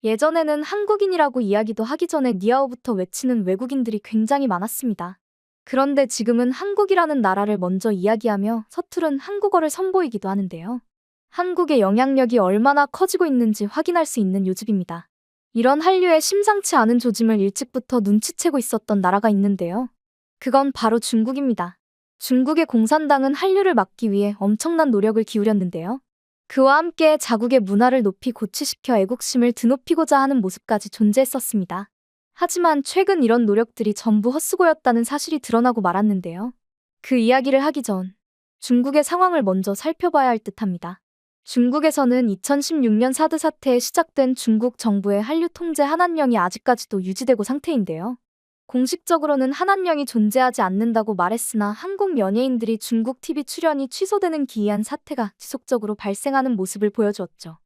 예전에는 한국인이라고 이야기도 하기 전에 니아오부터 외치는 외국인들이 굉장히 많았습니다. 그런데 지금은 한국이라는 나라를 먼저 이야기하며 서투른 한국어를 선보이기도 하는데요. 한국의 영향력이 얼마나 커지고 있는지 확인할 수 있는 요즘입니다. 이런 한류의 심상치 않은 조짐을 일찍부터 눈치채고 있었던 나라가 있는데요. 그건 바로 중국입니다. 중국의 공산당은 한류를 막기 위해 엄청난 노력을 기울였는데요. 그와 함께 자국의 문화를 높이 고취시켜 애국심을 드높이고자 하는 모습까지 존재했었습니다. 하지만 최근 이런 노력들이 전부 헛수고였다는 사실이 드러나고 말았는데요. 그 이야기를 하기 전 중국의 상황을 먼저 살펴봐야 할 듯합니다. 중국에서는 2016년 사드 사태에 시작된 중국 정부의 한류 통제 한한령이 아직까지도 유지되고 상태인데요. 공식적으로는 한한령이 존재하지 않는다고 말했으나 한국 연예인들이 중국 TV 출연이 취소되는 기이한 사태가 지속적으로 발생하는 모습을 보여주었죠.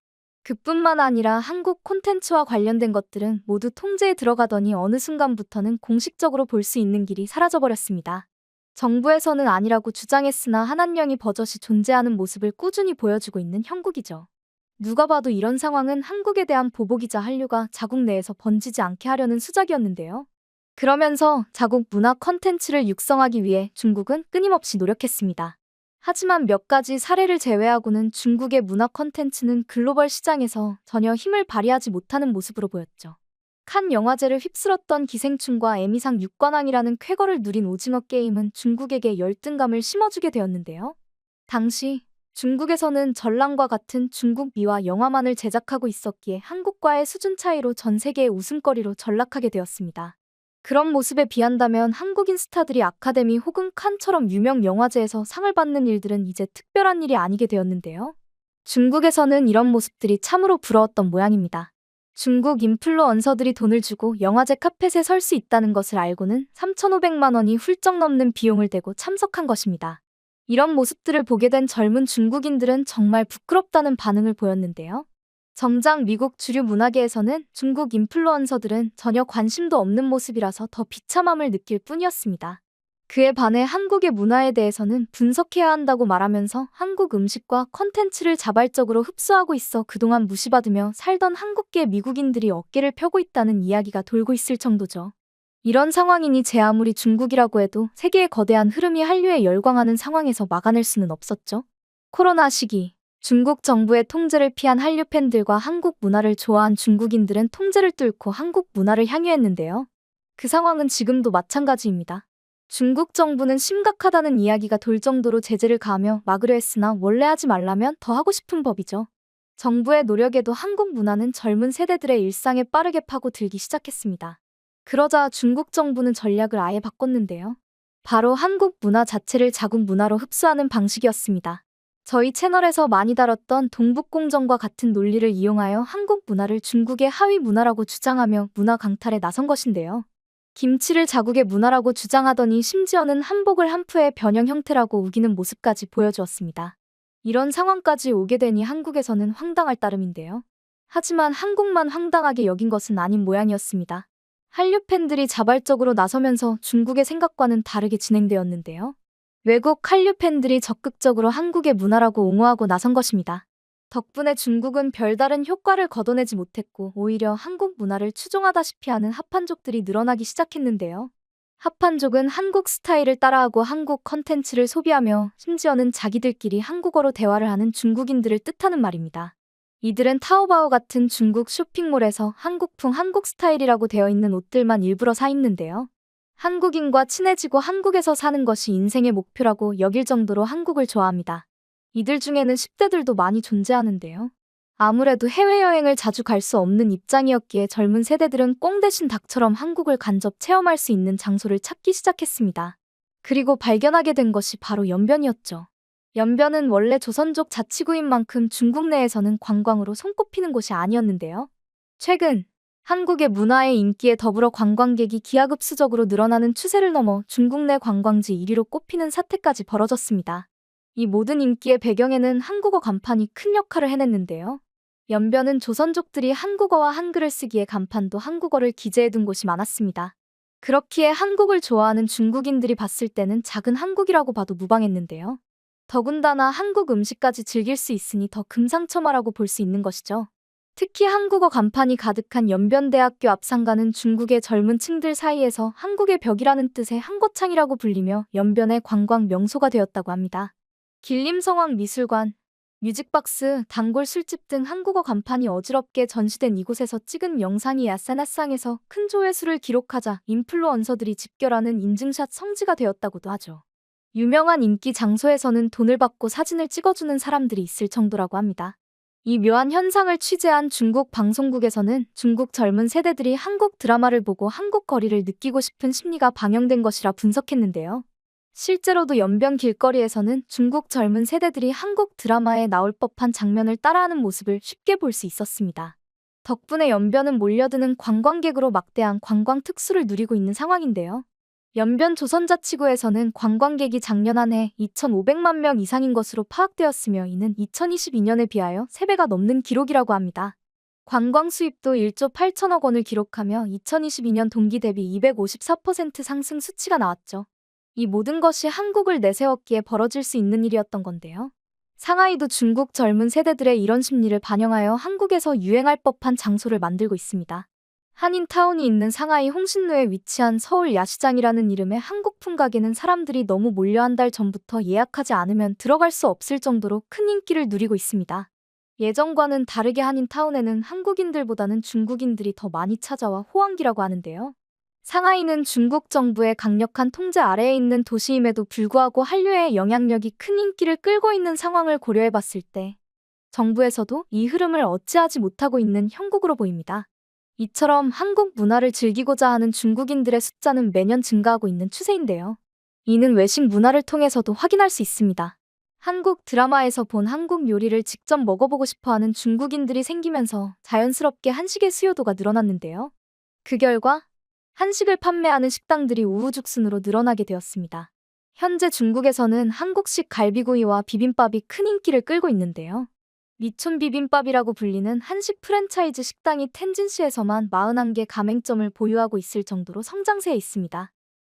그뿐만 아니라 한국 콘텐츠와 관련된 것들은 모두 통제에 들어가더니 어느 순간부터는 공식적으로 볼 수 있는 길이 사라져버렸습니다. 정부에서는 아니라고 주장했으나 한한령이 버젓이 존재하는 모습을 꾸준히 보여주고 있는 형국이죠. 누가 봐도 이런 상황은 한국에 대한 보복이자 한류가 자국 내에서 번지지 않게 하려는 수작이었는데요. 그러면서 자국 문화 컨텐츠를 육성하기 위해 중국은 끊임없이 노력했습니다. 하지만 몇 가지 사례를 제외하고는 중국의 문화 컨텐츠는 글로벌 시장에서 전혀 힘을 발휘하지 못하는 모습으로 보였죠. 칸 영화제를 휩쓸었던 기생충과 에미상 6관왕이라는 쾌거를 누린 오징어 게임은 중국에게 열등감을 심어주게 되었는데요. 당시 중국에서는 전랑과 같은 중국 미화 영화만을 제작하고 있었기에 한국과의 수준 차이로 전 세계의 웃음거리로 전락하게 되었습니다. 그런 모습에 비한다면 한국인 스타들이 아카데미 혹은 칸처럼 유명 영화제에서 상을 받는 일들은 이제 특별한 일이 아니게 되었는데요. 중국에서는 이런 모습들이 참으로 부러웠던 모양입니다. 중국 인플루언서들이 돈을 주고 영화제 카펫에 설 수 있다는 것을 알고는 3,500만 원이 훌쩍 넘는 비용을 대고 참석한 것입니다. 이런 모습들을 보게 된 젊은 중국인들은 정말 부끄럽다는 반응을 보였는데요. 정작 미국 주류 문화계에서는 중국 인플루언서들은 전혀 관심도 없는 모습이라서 더 비참함을 느낄 뿐이었습니다. 그에 반해 한국의 문화에 대해서는 분석해야 한다고 말하면서 한국 음식과 컨텐츠를 자발적으로 흡수하고 있어 그동안 무시받으며 살던 한국계 미국인들이 어깨를 펴고 있다는 이야기가 돌고 있을 정도죠. 이런 상황이니 제 아무리 중국이라고 해도 세계의 거대한 흐름이 한류에 열광하는 상황에서 막아낼 수는 없었죠. 코로나 시기 중국 정부의 통제를 피한 한류 팬들과 한국 문화를 좋아한 중국인들은 통제를 뚫고 한국 문화를 향유했는데요. 그 상황은 지금도 마찬가지입니다. 중국 정부는 심각하다는 이야기가 돌 정도로 제재를 가하며 막으려 했으나 원래 하지 말라면 더 하고 싶은 법이죠. 정부의 노력에도 한국 문화는 젊은 세대들의 일상에 빠르게 파고들기 시작했습니다. 그러자 중국 정부는 전략을 아예 바꿨는데요. 바로 한국 문화 자체를 자국 문화로 흡수하는 방식이었습니다. 저희 채널에서 많이 다뤘던 동북공정과 같은 논리를 이용하여 한국 문화를 중국의 하위 문화라고 주장하며 문화 강탈에 나선 것인데요. 김치를 자국의 문화라고 주장하더니 심지어는 한복을 한푸의 변형 형태라고 우기는 모습까지 보여주었습니다. 이런 상황까지 오게 되니 한국에서는 황당할 따름인데요. 하지만 한국만 황당하게 여긴 것은 아닌 모양이었습니다. 한류 팬들이 자발적으로 나서면서 중국의 생각과는 다르게 진행되었는데요. 외국 한류 팬들이 적극적으로 한국의 문화라고 옹호하고 나선 것입니다. 덕분에 중국은 별다른 효과를 거둬내지 못했고 오히려 한국 문화를 추종하다시피 하는 합한족들이 늘어나기 시작했는데요. 합한족은 한국 스타일을 따라하고 한국 컨텐츠를 소비하며 심지어는 자기들끼리 한국어로 대화를 하는 중국인들을 뜻하는 말입니다. 이들은 타오바오 같은 중국 쇼핑몰에서 한국풍 한국 스타일이라고 되어 있는 옷들만 일부러 사 입는데요. 한국인과 친해지고 한국에서 사는 것이 인생의 목표라고 여길 정도로 한국을 좋아합니다. 이들 중에는 10대들도 많이 존재하는데요. 아무래도 해외여행을 자주 갈 수 없는 입장이었기에 젊은 세대들은 꽁 대신 닭처럼 한국을 간접 체험할 수 있는 장소를 찾기 시작했습니다. 그리고 발견하게 된 것이 바로 연변이었죠. 연변은 원래 조선족 자치구인 만큼 중국 내에서는 관광으로 손꼽히는 곳이 아니었는데요. 최근 한국의 문화의 인기에 더불어 관광객이 기하급수적으로 늘어나는 추세를 넘어 중국 내 관광지 1위로 꼽히는 사태까지 벌어졌습니다. 이 모든 인기의 배경에는 한국어 간판이 큰 역할을 해냈는데요. 연변은 조선족들이 한국어와 한글을 쓰기에 간판도 한국어를 기재해둔 곳이 많았습니다. 그렇기에 한국을 좋아하는 중국인들이 봤을 때는 작은 한국이라고 봐도 무방했는데요. 더군다나 한국 음식까지 즐길 수 있으니 더 금상첨화라고 볼 수 있는 것이죠. 특히 한국어 간판이 가득한 연변대학교 앞상가는 중국의 젊은 층들 사이에서 한국의 벽이라는 뜻의 한거창이라고 불리며 연변의 관광 명소가 되었다고 합니다. 길림성황 미술관, 뮤직박스, 단골 술집 등 한국어 간판이 어지럽게 전시된 이곳에서 찍은 영상이 야사나상에서 큰 조회수를 기록하자 인플루언서들이 집결하는 인증샷 성지가 되었다고도 하죠. 유명한 인기 장소에서는 돈을 받고 사진을 찍어주는 사람들이 있을 정도라고 합니다. 이 묘한 현상을 취재한 중국 방송국에서는 중국 젊은 세대들이 한국 드라마를 보고 한국 거리를 느끼고 싶은 심리가 반영된 것이라 분석했는데요. 실제로도 연변 길거리에서는 중국 젊은 세대들이 한국 드라마에 나올 법한 장면을 따라하는 모습을 쉽게 볼 수 있었습니다. 덕분에 연변은 몰려드는 관광객으로 막대한 관광 특수를 누리고 있는 상황인데요. 연변 조선자치구에서는 관광객이 작년 한 해 2,500만 명 이상인 것으로 파악되었으며 이는 2022년에 비하여 3배가 넘는 기록이라고 합니다. 관광 수입도 1조 8천억 원을 기록하며 2022년 동기 대비 254% 상승 수치가 나왔죠. 이 모든 것이 한국을 내세웠기에 벌어질 수 있는 일이었던 건데요. 상하이도 중국 젊은 세대들의 이런 심리를 반영하여 한국에서 유행할 법한 장소를 만들고 있습니다. 한인타운이 있는 상하이 홍신루에 위치한 서울 야시장이라는 이름의 한국풍 가게는 사람들이 너무 몰려 한 달 전부터 예약하지 않으면 들어갈 수 없을 정도로 큰 인기를 누리고 있습니다. 예전과는 다르게 한인타운에는 한국인들보다는 중국인들이 더 많이 찾아와 호황기라고 하는데요. 상하이는 중국 정부의 강력한 통제 아래에 있는 도시임에도 불구하고 한류의 영향력이 큰 인기를 끌고 있는 상황을 고려해 봤을 때 정부에서도 이 흐름을 어찌하지 못하고 있는 형국으로 보입니다. 이처럼 한국 문화를 즐기고자 하는 중국인들의 숫자는 매년 증가하고 있는 추세인데요. 이는 외식 문화를 통해서도 확인할 수 있습니다. 한국 드라마에서 본 한국 요리를 직접 먹어보고 싶어하는 중국인들이 생기면서 자연스럽게 한식의 수요도가 늘어났는데요. 그 결과 한식을 판매하는 식당들이 우후죽순으로 늘어나게 되었습니다. 현재 중국에서는 한국식 갈비구이와 비빔밥이 큰 인기를 끌고 있는데요. 미촌 비빔밥이라고 불리는 한식 프랜차이즈 식당이 텐진시에서만 41개 가맹점을 보유하고 있을 정도로 성장세에 있습니다.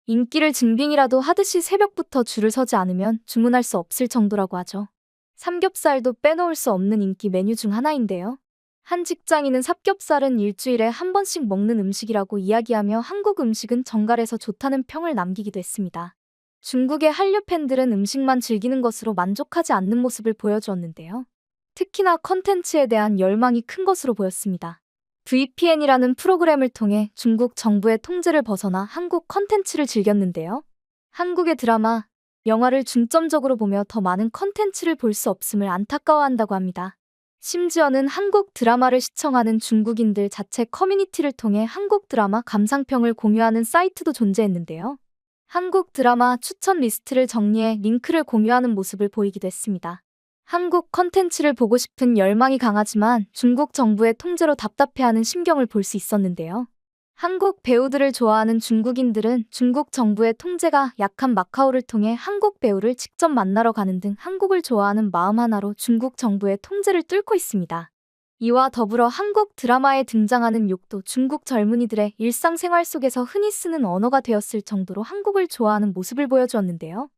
인기를 증빙이라도 하듯이 새벽부터 줄을 서지 않으면 주문할 수 없을 정도라고 하죠. 삼겹살도 빼놓을 수 없는 인기 메뉴 중 하나인데요. 한 직장인은 삼겹살은 일주일에 한 번씩 먹는 음식이라고 이야기하며 한국 음식은 정갈해서 좋다는 평을 남기기도 했습니다. 중국의 한류 팬들은 음식만 즐기는 것으로 만족하지 않는 모습을 보여주었는데요. 특히나 컨텐츠에 대한 열망이 큰 것으로 보였습니다. VPN이라는 프로그램을 통해 중국 정부의 통제를 벗어나 한국 컨텐츠를 즐겼는데요. 한국의 드라마, 영화를 중점적으로 보며 더 많은 컨텐츠를 볼 수 없음을 안타까워한다고 합니다. 심지어는 한국 드라마를 시청하는 중국인들 자체 커뮤니티를 통해 한국 드라마 감상평을 공유하는 사이트도 존재했는데요. 한국 드라마 추천 리스트를 정리해 링크를 공유하는 모습을 보이기도 했습니다. 한국 컨텐츠를 보고 싶은 열망이 강하지만 중국 정부의 통제로 답답해하는 심경을 볼 수 있었는데요. 한국 배우들을 좋아하는 중국인들은 중국 정부의 통제가 약한 마카오를 통해 한국 배우를 직접 만나러 가는 등 한국을 좋아하는 마음 하나로 중국 정부의 통제를 뚫고 있습니다. 이와 더불어 한국 드라마에 등장하는 욕도 중국 젊은이들의 일상생활 속에서 흔히 쓰는 언어가 되었을 정도로 한국을 좋아하는 모습을 보여주었는데요.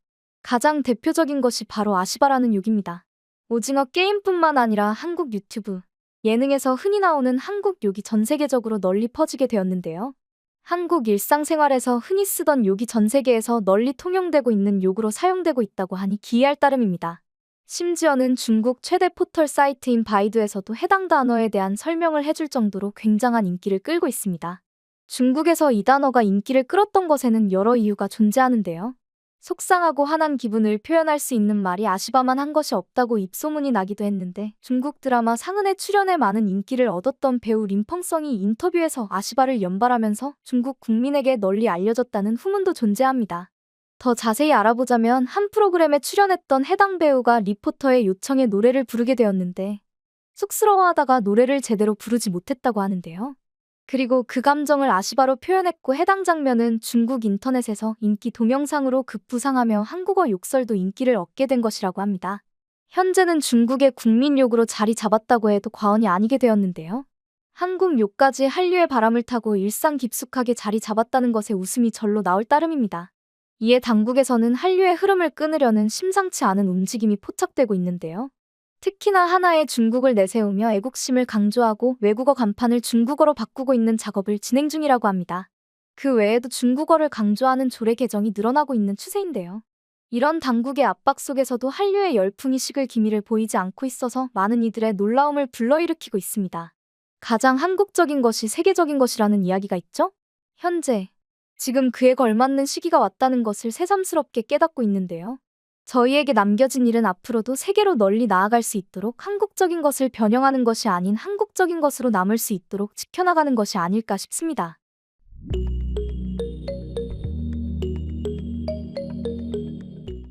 가장 대표적인 것이 바로 아시바라는 욕입니다. 오징어 게임뿐만 아니라 한국 유튜브, 예능에서 흔히 나오는 한국 욕이 전 세계적으로 널리 퍼지게 되었는데요. 한국 일상생활에서 흔히 쓰던 욕이 전 세계에서 널리 통용되고 있는 욕으로 사용되고 있다고 하니 기이할 따름입니다. 심지어는 중국 최대 포털 사이트인 바이두에서도 해당 단어에 대한 설명을 해줄 정도로 굉장한 인기를 끌고 있습니다. 중국에서 이 단어가 인기를 끌었던 것에는 여러 이유가 존재하는데요. 속상하고 화난 기분을 표현할 수 있는 말이 아시바만 한 것이 없다고 입소문이 나기도 했는데 중국 드라마 상은에 출연해 많은 인기를 얻었던 배우 림펑성이 인터뷰에서 아시바를 연발하면서 중국 국민에게 널리 알려졌다는 후문도 존재합니다. 더 자세히 알아보자면 한 프로그램에 출연했던 해당 배우가 리포터의 요청에 노래를 부르게 되었는데 쑥스러워하다가 노래를 제대로 부르지 못했다고 하는데요. 그리고 그 감정을 아시바로 표현했고 해당 장면은 중국 인터넷에서 인기 동영상으로 급부상하며 한국어 욕설도 인기를 얻게 된 것이라고 합니다. 현재는 중국의 국민욕으로 자리 잡았다고 해도 과언이 아니게 되었는데요. 한국 욕까지 한류의 바람을 타고 일상 깊숙하게 자리 잡았다는 것에 웃음이 절로 나올 따름입니다. 이에 당국에서는 한류의 흐름을 끊으려는 심상치 않은 움직임이 포착되고 있는데요. 특히나 하나의 중국을 내세우며 애국심을 강조하고 외국어 간판을 중국어로 바꾸고 있는 작업을 진행 중이라고 합니다. 그 외에도 중국어를 강조하는 조례 개정이 늘어나고 있는 추세인데요. 이런 당국의 압박 속에서도 한류의 열풍이 식을 기미를 보이지 않고 있어서 많은 이들의 놀라움을 불러일으키고 있습니다. 가장 한국적인 것이 세계적인 것이라는 이야기가 있죠? 현재, 지금 그에 걸맞는 시기가 왔다는 것을 새삼스럽게 깨닫고 있는데요. 저희에게 남겨진 일은 앞으로도 세계로 널리 나아갈 수 있도록 한국적인 것을 변형하는 것이 아닌 한국적인 것으로 남을 수 있도록 지켜나가는 것이 아닐까 싶습니다.